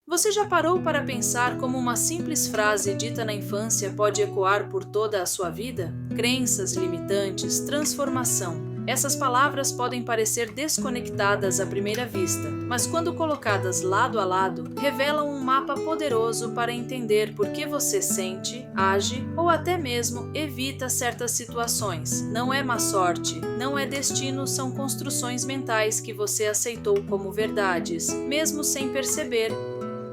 Você já parou para pensar como uma simples frase dita na infância pode ecoar por toda a sua vida? Crenças limitantes, transformação. Essas palavras podem parecer desconectadas à primeira vista, mas quando colocadas lado a lado, revelam um mapa poderoso para entender por que você sente, age ou até mesmo evita certas situações. Não é má sorte, não é destino, são construções mentais que você aceitou como verdades, mesmo sem perceber.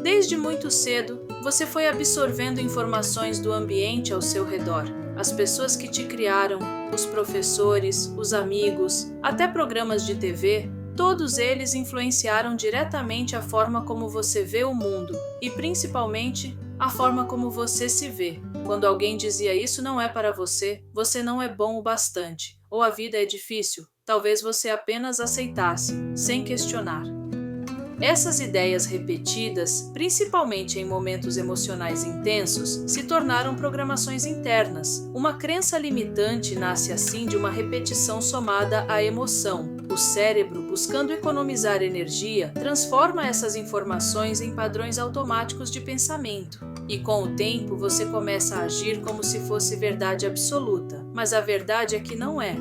Desde muito cedo, você foi absorvendo informações do ambiente ao seu redor. As pessoas que te criaram, os professores, os amigos, até programas de TV, todos eles influenciaram diretamente a forma como você vê o mundo e, principalmente, a forma como você se vê. Quando alguém dizia isso não é para você, você não é bom o bastante, ou a vida é difícil, talvez você apenas aceitasse, sem questionar. Essas ideias repetidas, principalmente em momentos emocionais intensos, se tornaram programações internas. Uma crença limitante nasce assim de uma repetição somada à emoção. O cérebro, buscando economizar energia, transforma essas informações em padrões automáticos de pensamento. E com o tempo você começa a agir como se fosse verdade absoluta, mas a verdade é que não é.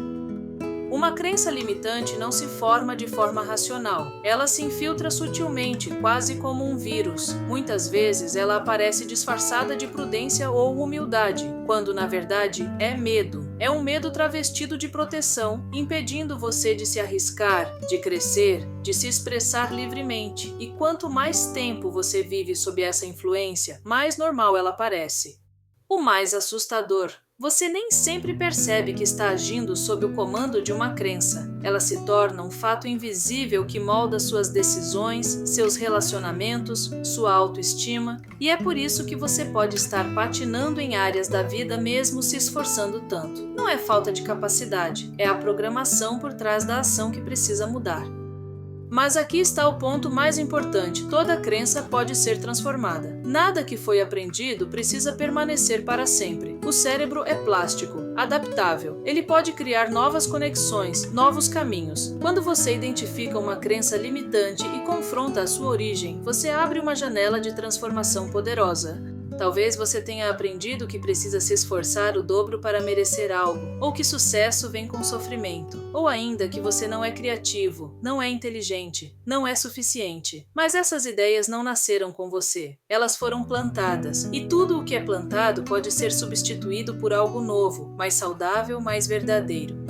Uma crença limitante não se forma de forma racional. Ela se infiltra sutilmente, quase como um vírus. Muitas vezes ela aparece disfarçada de prudência ou humildade, quando na verdade é medo. É um medo travestido de proteção, impedindo você de se arriscar, de crescer, de se expressar livremente. E quanto mais tempo você vive sob essa influência, mais normal ela parece. O mais assustador: você nem sempre percebe que está agindo sob o comando de uma crença. Ela se torna um fato invisível que molda suas decisões, seus relacionamentos, sua autoestima, e é por isso que você pode estar patinando em áreas da vida mesmo se esforçando tanto. Não é falta de capacidade, é a programação por trás da ação que precisa mudar. Mas aqui está o ponto mais importante: toda crença pode ser transformada. Nada que foi aprendido precisa permanecer para sempre. O cérebro é plástico, adaptável. Ele pode criar novas conexões, novos caminhos. Quando você identifica uma crença limitante e confronta a sua origem, você abre uma janela de transformação poderosa. Talvez você tenha aprendido que precisa se esforçar o dobro para merecer algo, ou que sucesso vem com sofrimento, ou ainda que você não é criativo, não é inteligente, não é suficiente. Mas essas ideias não nasceram com você, elas foram plantadas, e tudo o que é plantado pode ser substituído por algo novo, mais saudável, mais verdadeiro.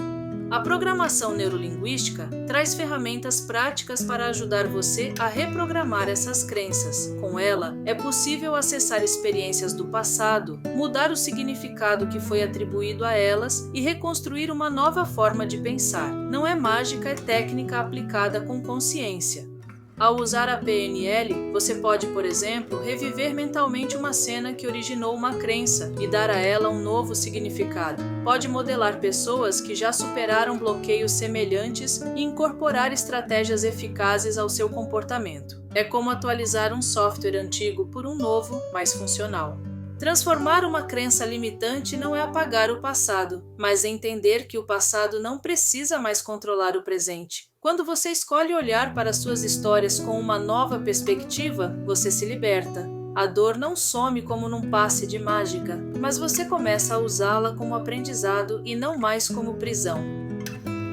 A programação neurolinguística traz ferramentas práticas para ajudar você a reprogramar essas crenças. Com ela, é possível acessar experiências do passado, mudar o significado que foi atribuído a elas e reconstruir uma nova forma de pensar. Não é mágica, é técnica aplicada com consciência. Ao usar a PNL, você pode, por exemplo, reviver mentalmente uma cena que originou uma crença e dar a ela um novo significado. Pode modelar pessoas que já superaram bloqueios semelhantes e incorporar estratégias eficazes ao seu comportamento. É como atualizar um software antigo por um novo, mais funcional. Transformar uma crença limitante não é apagar o passado, mas entender que o passado não precisa mais controlar o presente. Quando você escolhe olhar para suas histórias com uma nova perspectiva, você se liberta. A dor não some como num passe de mágica, mas você começa a usá-la como aprendizado e não mais como prisão.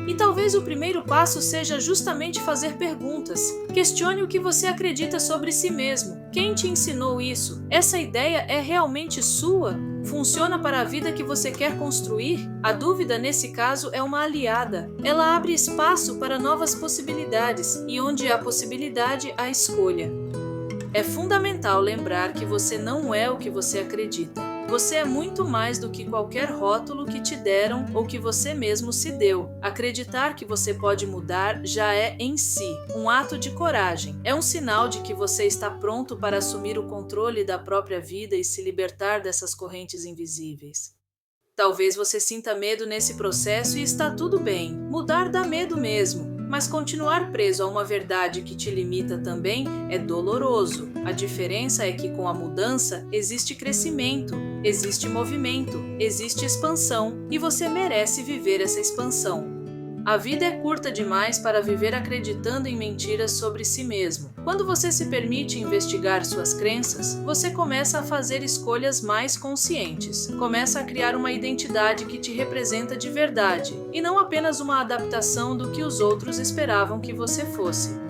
E talvez o primeiro passo seja justamente fazer perguntas. Questione o que você acredita sobre si mesmo. Quem te ensinou isso? Essa ideia é realmente sua? Funciona para a vida que você quer construir? A dúvida, nesse caso, é uma aliada. Ela abre espaço para novas possibilidades, e onde há possibilidade, há escolha. É fundamental lembrar que você não é o que você acredita. Você é muito mais do que qualquer rótulo que te deram ou que você mesmo se deu. Acreditar que você pode mudar já é, em si, um ato de coragem. É um sinal de que você está pronto para assumir o controle da própria vida e se libertar dessas correntes invisíveis. Talvez você sinta medo nesse processo e está tudo bem. Mudar dá medo mesmo. Mas continuar preso a uma verdade que te limita também é doloroso. A diferença é que com a mudança existe crescimento, existe movimento, existe expansão, e você merece viver essa expansão. A vida é curta demais para viver acreditando em mentiras sobre si mesmo. Quando você se permite investigar suas crenças, você começa a fazer escolhas mais conscientes. Começa a criar uma identidade que te representa de verdade, e não apenas uma adaptação do que os outros esperavam que você fosse.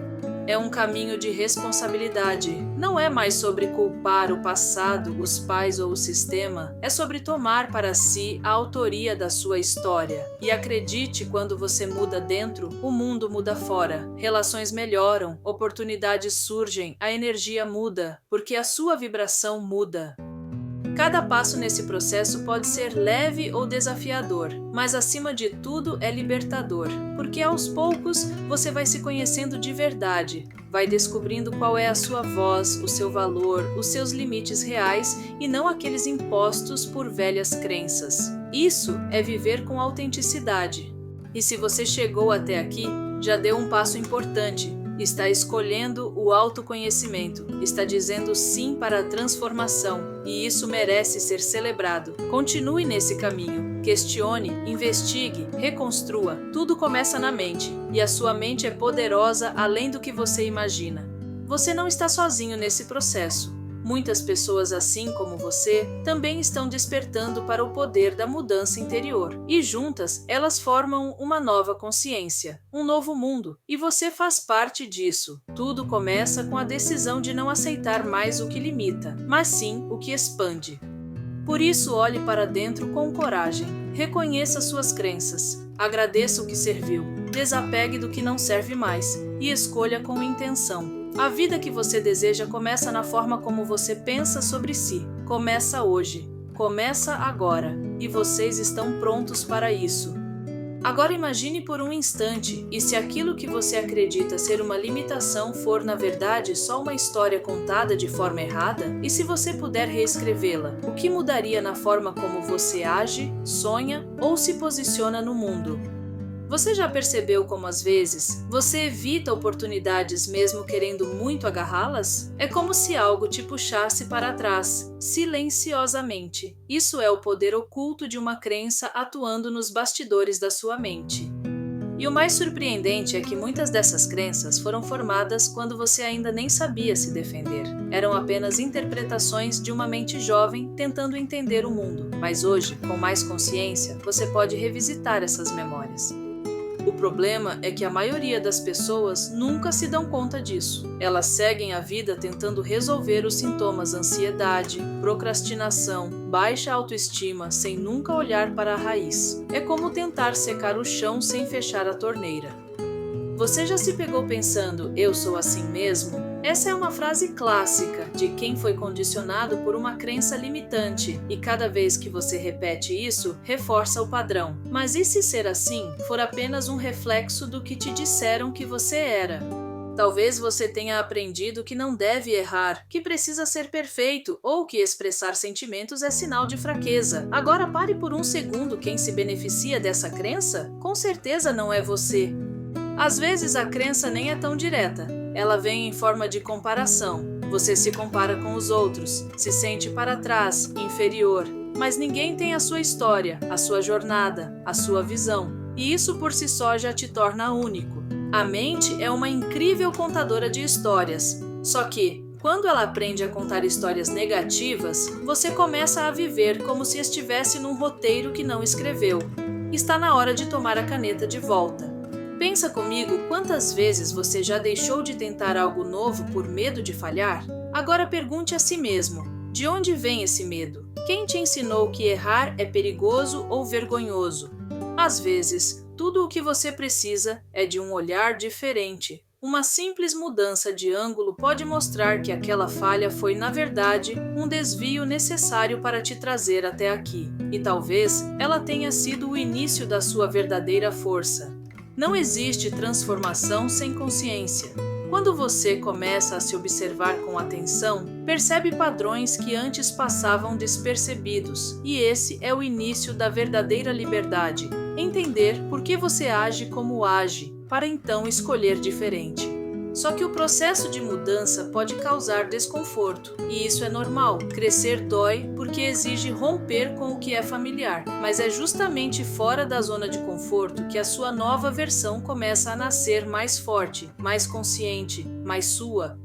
É um caminho de responsabilidade. Não é mais sobre culpar o passado, os pais ou o sistema. É sobre tomar para si a autoria da sua história. E acredite, quando você muda dentro, o mundo muda fora. Relações melhoram, oportunidades surgem, a energia muda, porque a sua vibração muda. Cada passo nesse processo pode ser leve ou desafiador, mas acima de tudo é libertador, porque aos poucos você vai se conhecendo de verdade, vai descobrindo qual é a sua voz, o seu valor, os seus limites reais e não aqueles impostos por velhas crenças. Isso é viver com autenticidade. E se você chegou até aqui, já deu um passo importante. Está escolhendo o autoconhecimento, está dizendo sim para a transformação, e isso merece ser celebrado. Continue nesse caminho, questione, investigue, reconstrua. Tudo começa na mente, e a sua mente é poderosa além do que você imagina. Você não está sozinho nesse processo. Muitas pessoas, assim como você, também estão despertando para o poder da mudança interior. E juntas, elas formam uma nova consciência, um novo mundo. E você faz parte disso. Tudo começa com a decisão de não aceitar mais o que limita, mas sim o que expande. Por isso, olhe para dentro com coragem. Reconheça suas crenças. Agradeça o que serviu. Desapegue do que não serve mais. E escolha com intenção. A vida que você deseja começa na forma como você pensa sobre si. Começa hoje. Começa agora. E vocês estão prontos para isso. Agora imagine por um instante, e se aquilo que você acredita ser uma limitação for, na verdade, só uma história contada de forma errada? E se você puder reescrevê-la, o que mudaria na forma como você age, sonha ou se posiciona no mundo? Você já percebeu como às vezes você evita oportunidades mesmo querendo muito agarrá-las? É como se algo te puxasse para trás, silenciosamente. Isso é o poder oculto de uma crença atuando nos bastidores da sua mente. E o mais surpreendente é que muitas dessas crenças foram formadas quando você ainda nem sabia se defender. Eram apenas interpretações de uma mente jovem tentando entender o mundo. Mas hoje, com mais consciência, você pode revisitar essas memórias. O problema é que a maioria das pessoas nunca se dão conta disso. Elas seguem a vida tentando resolver os sintomas ansiedade, procrastinação, baixa autoestima, sem nunca olhar para a raiz. É como tentar secar o chão sem fechar a torneira. Você já se pegou pensando, eu sou assim mesmo? Essa é uma frase clássica de quem foi condicionado por uma crença limitante, e cada vez que você repete isso, reforça o padrão. Mas e se ser assim for apenas um reflexo do que te disseram que você era? Talvez você tenha aprendido que não deve errar, que precisa ser perfeito ou que expressar sentimentos é sinal de fraqueza. Agora pare por um segundo, quem se beneficia dessa crença? Com certeza não é você. Às vezes a crença nem é tão direta. Ela vem em forma de comparação. Você se compara com os outros, se sente para trás, inferior. Mas ninguém tem a sua história, a sua jornada, a sua visão. E isso por si só já te torna único. A mente é uma incrível contadora de histórias. Só que, quando ela aprende a contar histórias negativas, você começa a viver como se estivesse num roteiro que não escreveu. Está na hora de tomar a caneta de volta. Pensa comigo quantas vezes você já deixou de tentar algo novo por medo de falhar? Agora pergunte a si mesmo, de onde vem esse medo? Quem te ensinou que errar é perigoso ou vergonhoso? Às vezes, tudo o que você precisa é de um olhar diferente. Uma simples mudança de ângulo pode mostrar que aquela falha foi, na verdade, um desvio necessário para te trazer até aqui. E talvez ela tenha sido o início da sua verdadeira força. Não existe transformação sem consciência. Quando você começa a se observar com atenção, percebe padrões que antes passavam despercebidos, e esse é o início da verdadeira liberdade. Entender por que você age como age, para então escolher diferente. Só que o processo de mudança pode causar desconforto, e isso é normal. Crescer dói porque exige romper com o que é familiar, mas é justamente fora da zona de conforto que a sua nova versão começa a nascer mais forte, mais consciente, mais sua.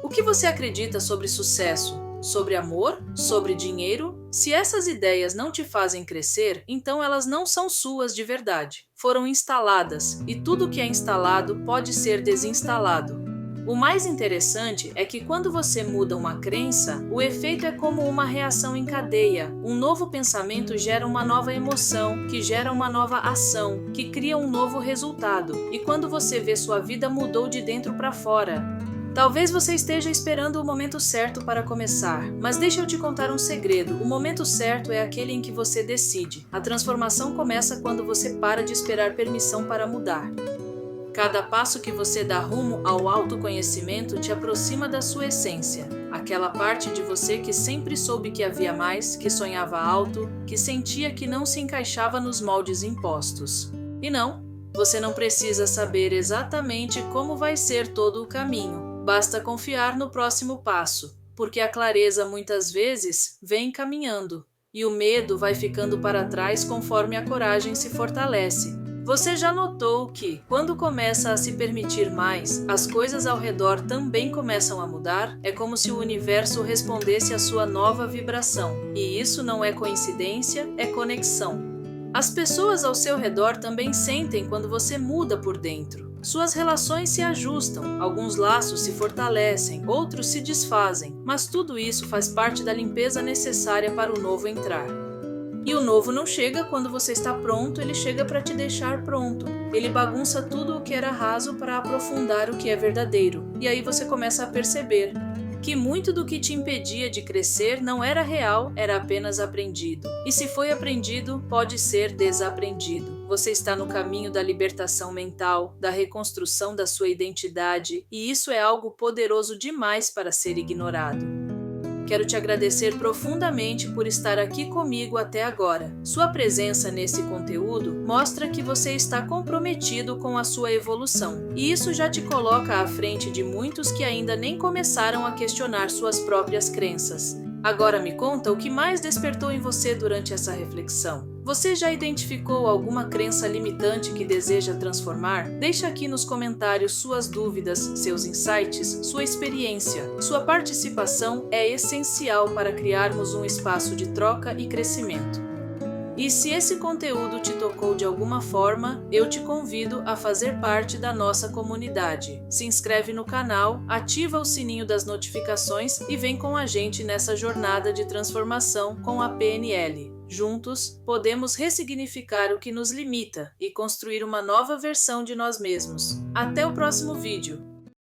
O que você acredita sobre sucesso? Sobre amor? Sobre dinheiro? Se essas ideias não te fazem crescer, então elas não são suas de verdade. Foram instaladas, e tudo que é instalado pode ser desinstalado. O mais interessante é que quando você muda uma crença, o efeito é como uma reação em cadeia. Um novo pensamento gera uma nova emoção, que gera uma nova ação, que cria um novo resultado. E quando você vê, sua vida mudou de dentro para fora. Talvez você esteja esperando o momento certo para começar, mas deixa eu te contar um segredo. O momento certo é aquele em que você decide. A transformação começa quando você para de esperar permissão para mudar. Cada passo que você dá rumo ao autoconhecimento te aproxima da sua essência, aquela parte de você que sempre soube que havia mais, que sonhava alto, que sentia que não se encaixava nos moldes impostos. E não, você não precisa saber exatamente como vai ser todo o caminho. Basta confiar no próximo passo, porque a clareza muitas vezes vem caminhando, e o medo vai ficando para trás conforme a coragem se fortalece. Você já notou que, quando começa a se permitir mais, as coisas ao redor também começam a mudar? É como se o universo respondesse à sua nova vibração. E isso não é coincidência, é conexão. As pessoas ao seu redor também sentem quando você muda por dentro. Suas relações se ajustam, alguns laços se fortalecem, outros se desfazem, mas tudo isso faz parte da limpeza necessária para o novo entrar. E o novo não chega quando você está pronto, ele chega para te deixar pronto. Ele bagunça tudo o que era raso para aprofundar o que é verdadeiro. E aí você começa a perceber que muito do que te impedia de crescer não era real, era apenas aprendido. E se foi aprendido, pode ser desaprendido. Você está no caminho da libertação mental, da reconstrução da sua identidade, e isso é algo poderoso demais para ser ignorado. Quero te agradecer profundamente por estar aqui comigo até agora. Sua presença nesse conteúdo mostra que você está comprometido com a sua evolução, e isso já te coloca à frente de muitos que ainda nem começaram a questionar suas próprias crenças. Agora me conta o que mais despertou em você durante essa reflexão. Você já identificou alguma crença limitante que deseja transformar? Deixa aqui nos comentários suas dúvidas, seus insights, sua experiência. Sua participação é essencial para criarmos um espaço de troca e crescimento. E se esse conteúdo te tocou de alguma forma, eu te convido a fazer parte da nossa comunidade. Se inscreve no canal, ativa o sininho das notificações e vem com a gente nessa jornada de transformação com a PNL. Juntos, podemos ressignificar o que nos limita e construir uma nova versão de nós mesmos. Até o próximo vídeo!